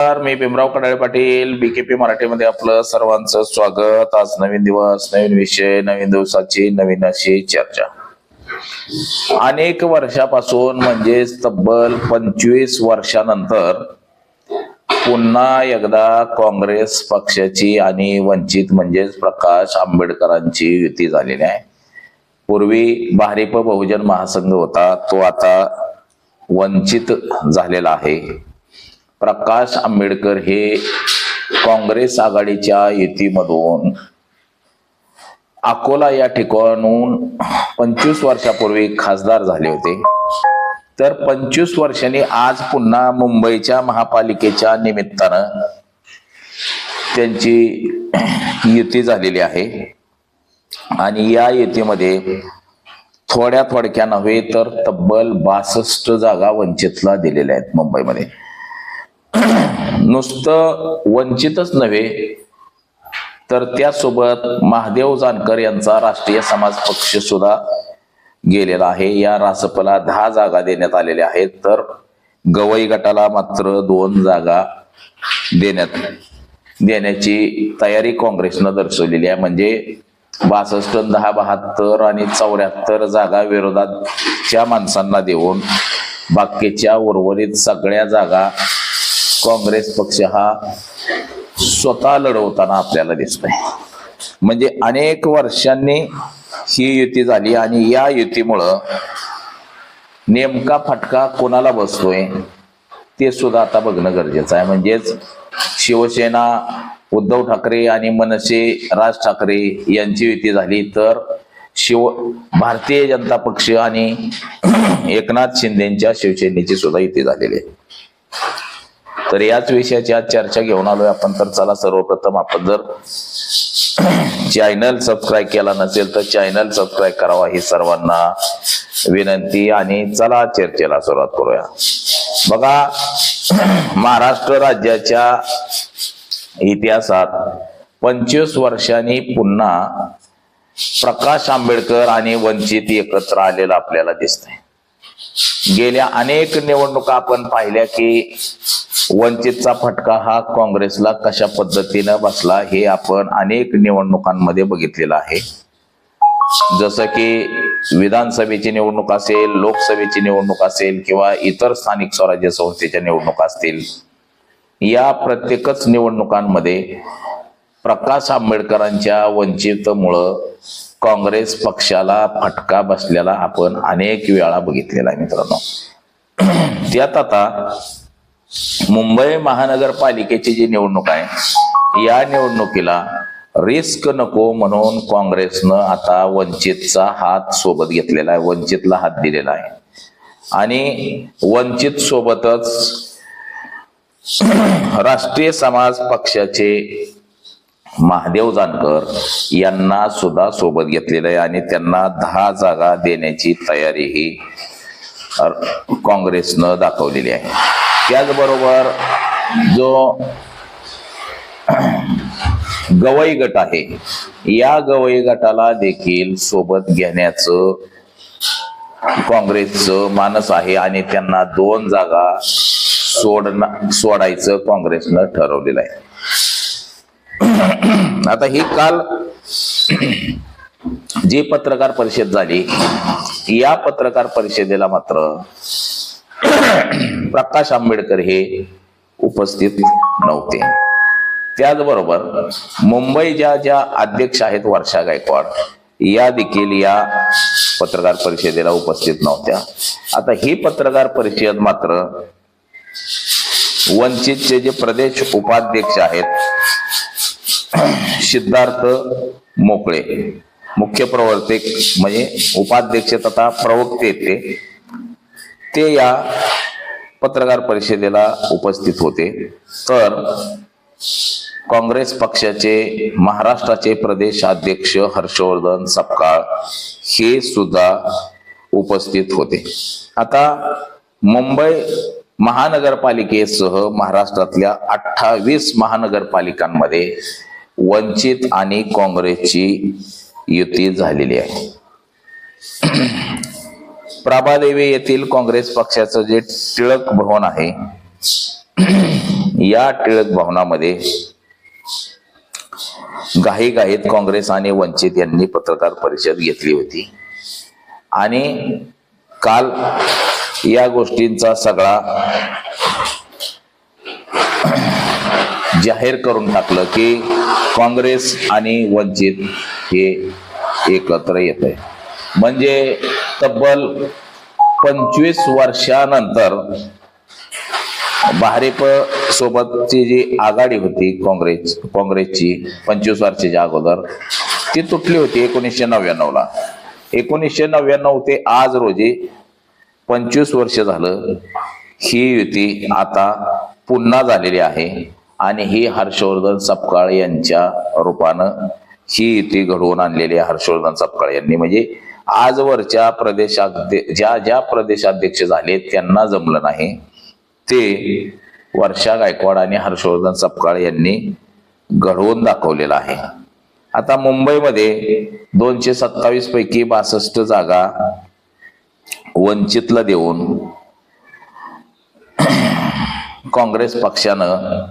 मी Bhimrao Kadale Patil BKP मराठीमध्ये आपलं सर्वांचं स्वागत। आज नवीन दिवस, नवीन विषय, नवीन दिवसाची नवीन अशी चर्चा। अनेक वर्षापासून म्हणजे तब्बल 25 वर्षानंतर पुन्हा एकदा काँग्रेस पक्षाची आणि वंचित म्हणजेच प्रकाश आंबेडकरांची युती झालेली आहे। पूर्वी भारिप बहुजन महासंघ होता, तो आता वंचित झालेला आहे। प्रकाश आंबेडकर हे काँग्रेस आघाडीच्या युतीमधून अकोला या ठिकाणून 25 वर्षापूर्वी खासदार झाले होते। तर 25 वर्षांनी आज पुन्हा मुंबईच्या महापालिकेच्या निमित्तानं त्यांची युती झालेली आहे। आणि या युतीमध्ये थोड्या नव्हे तर तब्बल 62 जागा वंचितला दिलेल्या आहेत मुंबईमध्ये। नुसतं वंचितच नव्हे तर त्यासोबत महादेव जानकर यांचा राष्ट्रीय समाज पक्ष सुद्धा गेलेला आहे। या रासपला 10 जागा देण्यात आलेल्या आहेत, तर गवई गटाला मात्र 2 जागा देण्याची तयारी काँग्रेसनं दर्शवलेली आहे। म्हणजे 62, 10, 72 आणि 74 जागा विरोधाच्या माणसांना देऊन बाकीच्या उर्वरित सगळ्या जागा काँग्रेस पक्ष हा स्वतः लढवताना आपल्याला दिसतोय। म्हणजे अनेक वर्षांनी ही युती झाली आणि या युतीमुळं नेमका फटका कोणाला बसतोय ते सुद्धा आता बघणं गरजेचं आहे। म्हणजेच शिवसेना उद्धव ठाकरे आणि मनसे राज ठाकरे यांची युती झाली, तर भारतीय जनता पक्ष आणि एकनाथ शिंदेच्या शिवसेनेची सुद्धा युती झालेली आहे। तर याच विषयाची आज चर्चा घेऊन आलोय आपण। तर चला, सर्वप्रथम आपण जर चॅनल सबस्क्राईब केला नसेल तर चॅनल सबस्क्राईब करावा ही सर्वांना विनंती। आणि चला चर्चेला सुरुवात करूया। बघा, महाराष्ट्र राज्याच्या इतिहासात 25 वर्षांनी पुन्हा प्रकाश आंबेडकर आणि वंचित एकत्र आलेलं आपल्याला दिसतंय। गेल्या अनेक निवडणुका आपण पाहिल्या की वंचितचा फटका हा काँग्रेसला कशा पद्धतीनं बसला हे आपण अनेक निवडणुकांमध्ये बघितलेलं आहे। जसं की विधानसभेची निवडणूक असेल, लोकसभेची निवडणूक असेल किंवा इतर स्थानिक स्वराज्य संस्थेच्या निवडणुका असतील, या प्रत्येकच निवडणुकांमध्ये प्रकाश आंबेडकरांच्या वंचितमुळं काँग्रेस पक्षाला फटका बसलेला आपण अनेक वेळा बघितलेला आहे मित्रांनो। त्यात आता मुंबई महानगरपालिकेची जी निवडणूक आहे, या निवडणुकीला रिस्क नको म्हणून काँग्रेसनं आता वंचितचा हात सोबत घेतलेला आहे, वंचितला हात दिलेला आहे। आणि वंचित सोबतच राष्ट्रीय समाज पक्षाचे महादेव जानकर यांना सुद्धा सोबत घेतलेलं आहे आणि त्यांना 10 जागा देण्याची तयारी ही काँग्रेसनं दाखवलेली आहे। त्याचबरोबर जो गवई गट आहे, या गवई गटाला देखील सोबत घेण्याचं काँग्रेसचं मानस आहे आणि त्यांना 2 जागा सोडायचं काँग्रेसनं ठरवलेलं आहे। आता ही काल जी पत्रकार परिषद झाली, या पत्रकार परिषदेला मात्र प्रकाश आंबेडकर हे उपस्थित नव्हते। त्याचबरोबर मुंबईच्या ज्या अध्यक्ष आहेत वर्षा गायकवाड, या देखील या पत्रकार परिषदेला उपस्थित नव्हत्या। आता ही पत्रकार परिषद मात्र वंचितचे जे प्रदेश उपाध्यक्ष आहेत सिद्धार्थ मोकळे, मुख्य प्रवर्तक म्हणजे उपाध्यक्ष तथा प्रवक्ते ते या पत्रकार परिषदेला उपस्थित होते। तर काँग्रेस पक्षाचे महाराष्ट्राचे प्रदेश अध्यक्ष हर्षवर्धन सपकाळ हे सुद्धा उपस्थित होते। आता मुंबई महानगरपालिकेसह महाराष्ट्रातल्या 28 महानगरपालिकांमध्ये वंचित आणि काँग्रेसची युती झालेली आहे। प्रभादेवी येथील काँग्रेस पक्षाचं जे टिळक भवन आहे या टिळक भवनामध्ये घाईघाईत काँग्रेस आणि वंचित यांनी पत्रकार परिषद घेतली होती आणि काल या गोष्टींचा सगळा जाहीर करून टाकलं की काँग्रेस आणि वंचित हे एकत्र येत आहे. म्हणजे तब्बल 25 वर्षानंतर भाजप सोबतची जी आघाडी होती काँग्रेसची 25 वर्षाच्या अगोदर ती तुटली होती 1999 ला. 1999 ते आज रोजी 25 वर्ष झालं ही युती आता पुन्हा झालेली आहे आणि ही हर्षवर्धन सपकाळ यांच्या रूपानं ही युती घडवून आणलेली आहे. हर्षवर्धन सपकाळ यांनी म्हणजे आजवरच्या प्रदेशाध्यक्ष ज्या प्रदेशाध्यक्ष झाले त्यांना जमलं नाही ते वर्षा गायकवाड आणि हर्षवर्धन सपकाळ यांनी घडवून दाखवलेलं आहे. आता मुंबईमध्ये 227 पैकी 62 जागा वंचितला देऊन काँग्रेस पक्षानं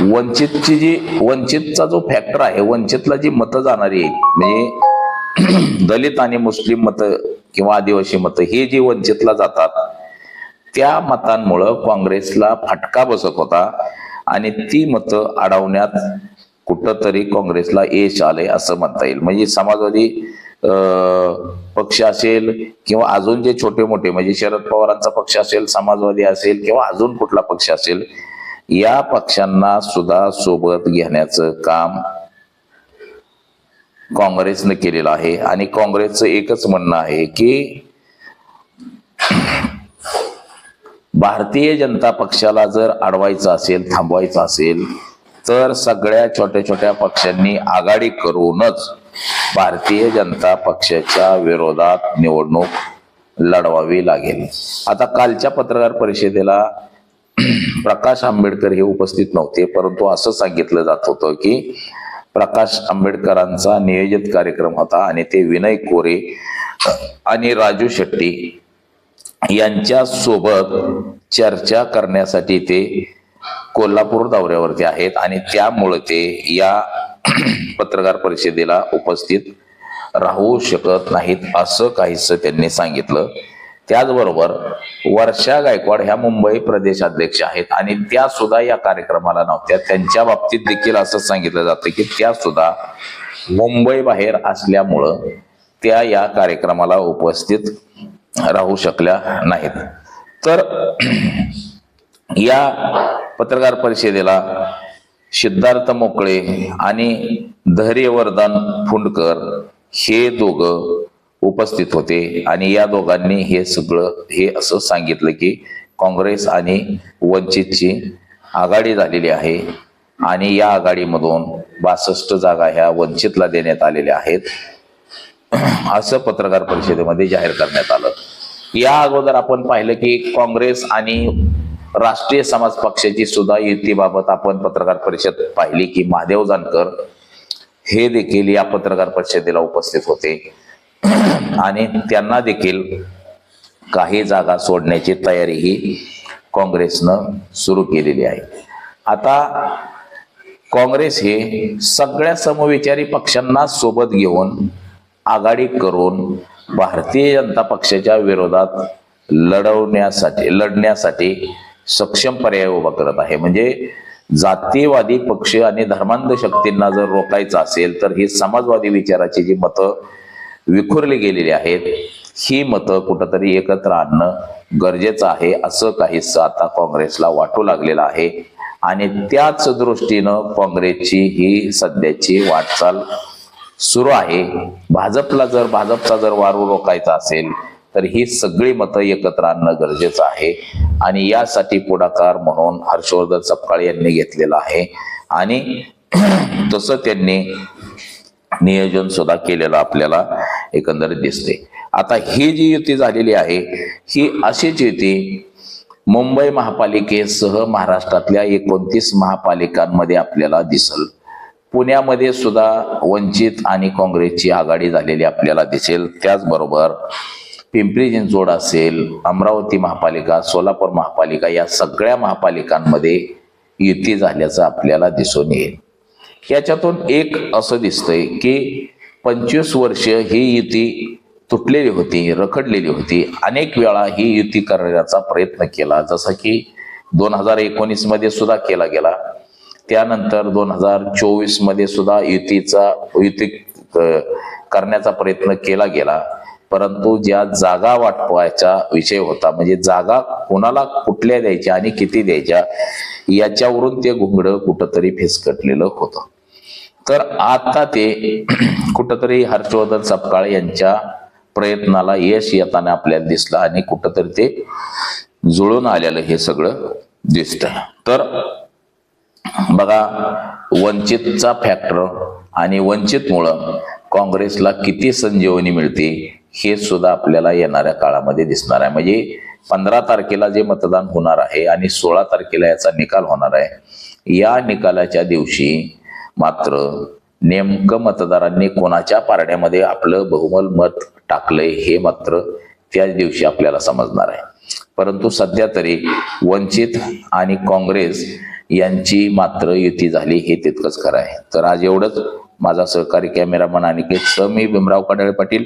वंचितचा जो फॅक्टर आहे, वंचितला जी मतं जाणारी आहेत म्हणजे दलित आणि मुस्लिम मतं किंवा आदिवासी मतं हे जी वंचितला जातात त्या मतांमुळं काँग्रेसला फटका बसत होता आणि ती मतं अडवण्यात कुठंतरी काँग्रेसला यश आलंय असं म्हणता येईल. म्हणजे समाजवादी पक्ष असेल किंवा अजून जे छोटे मोठे म्हणजे शरद पवारांचा पक्ष असेल, समाजवादी असेल किंवा अजून कुठला पक्ष असेल, या पक्षांना सुद्धा सोबत घेण्याचं काम काँग्रेसनं केलेलं आहे. आणि काँग्रेसचं एकच म्हणणं आहे की भारतीय जनता पक्षाला जर अडवायचं असेल, थांबवायचं असेल तर सगळ्या छोट्या छोट्या पक्षांनी आघाडी करूनच भारतीय जनता पक्षाच्या विरोधात निवडणूक लढवावी लागेल. आता कालच्या पत्रकार परिषदेला प्रकाश आंबेडकर हे उपस्थित नव्हते, परंतु असं सांगितलं जात होतं की प्रकाश आंबेडकरांचा नियोजित कार्यक्रम होता आणि ते विनय कोरे आणि राजू शेट्टी यांच्या सोबत चर्चा करण्यासाठी ते कोल्हापूर दौऱ्यावरती आहेत आणि त्यामुळे ते या पत्रकार परिषदेला उपस्थित राहू शकत नाहीत असं काहीसं त्यांनी सांगितलं. त्याचबरोबर वर्षा गायकवाड ह्या मुंबई प्रदेशाध्यक्ष आहेत आणि त्या सुद्धा या कार्यक्रमाला नव्हत्या. त्यांच्या बाबतीत देखील असं सांगितलं जातं की त्या सुद्धा मुंबई बाहेर असल्यामुळं त्या या कार्यक्रमाला उपस्थित राहू शकल्या नाहीत. तर या पत्रकार परिषदेला सिद्धार्थ मोकळे आणि धैर्यवर्धन फुंडकर हे दोघं उपस्थित होते आणि या दोघांनी हे असं सांगितलं की काँग्रेस आणि वंचितची आघाडी झालेली आहे आणि या आघाडीमधून 62 जागा ह्या वंचितला देण्यात आलेल्या आहेत असं पत्रकार परिषदेमध्ये जाहीर करण्यात आलं. या अगोदर आपण पाहिलं की काँग्रेस आणि राष्ट्रीय समाज पक्षाची सुद्धा युतीबाबत आपण पत्रकार परिषद पाहिली की महादेव जानकर हे देखील या पत्रकार परिषदेला उपस्थित होते आणि त्यांना देखील काही जागा सोडण्याची तयारीही काँग्रेसनं सुरू केलेली आहे. आता काँग्रेस हे सगळ्या समविचारी पक्षांना सोबत घेऊन आघाडी करून भारतीय जनता पक्षाच्या विरोधात लढण्यासाठी सक्षम पर्याय उभा करत आहे. म्हणजे जातीवादी पक्ष आणि धर्मांध शक्तींना जर रोखायचं असेल तर ही समाजवादी विचाराची जी मतं विखुरली गेलेली आहेत ही मतं कुठंतरी एकत्र आणणं गरजेचं आहे असं काहीसं आता काँग्रेसला वाटू लागलेलं आहे. आणि त्याच दृष्टीनं काँग्रेसची ही सध्याची वाटचाल सुरू आहे. भाजपचा जर वारू रोखायचा असेल तर ही सगळी मतं एकत्र आणणं गरजेचं आहे आणि यासाठी पुढाकार म्हणून हर्षवर्धन सपकाळ यांनी घेतलेला आहे आणि तसं त्यांनी नियोजन सुद्धा केलेलं आपल्याला एकंदरीत दिसते. आता ही जी युती झालेली आहे ही अशीच युती मुंबई महापालिकेसह महाराष्ट्रातल्या 29 महापालिकांमध्ये आपल्याला दिसेल. पुण्यामध्ये सुद्धा वंचित आणि काँग्रेसची आघाडी झालेली आपल्याला दिसेल. त्याचबरोबर पिंपरी चिंचवड असेल, अमरावती महापालिका, सोलापूर महापालिका या सगळ्या महापालिकांमध्ये युती झाल्याचं आपल्याला दिसून येईल. याच्यातून एक असं दिसतंय की 25 वर्ष ही युती तुटलेली होती, रखडलेली होती. अनेक वेळा ही युती करण्याचा प्रयत्न केला, जसा की 2019 मध्ये सुद्धा केला गेला. त्यानंतर 2024 मध्ये सुद्धा युती करण्याचा प्रयत्न केला गेला. परंतु ज्या जागा वाटपाचा विषय होता, म्हणजे जागा कोणाला कुठल्या द्यायच्या आणि किती द्यायच्या याच्यावरून ते घुंगडं कुठंतरी फिसकटलेलं होतं. तर आता ते कुठंतरी हर्षवर्धन सपकाळ यांच्या प्रयत्नाला यश येताना आपल्याला दिसलं आणि कुठंतरी ते जुळून आलेलं हे सगळं दिसतंय. तर बघा, वंचितचा फॅक्टर आणि वंचितमुळं काँग्रेसला किती संजीवनी मिळते हे सुद्धा आपल्याला येणाऱ्या काळामध्ये दिसणार आहे. म्हणजे 15 तारखेला जे मतदान होणार आहे आणि 16 तारखेला याचा निकाल होणार आहे. या निकालाच्या दिवशी मात्र नेमकं मतदारांनी कोणाच्या पारड्यामध्ये आपलं बहुमल मत टाकलंय हे मात्र त्याच दिवशी आपल्याला समजणार आहे. परंतु सध्या तरी वंचित आणि काँग्रेस यांची मात्र युती झाली हे तितकंच खरं आहे. तर आज एवढंच. माझा सहकारी कॅमेरामन अनिकेत सह, मी भीमराव कडाळे पाटील.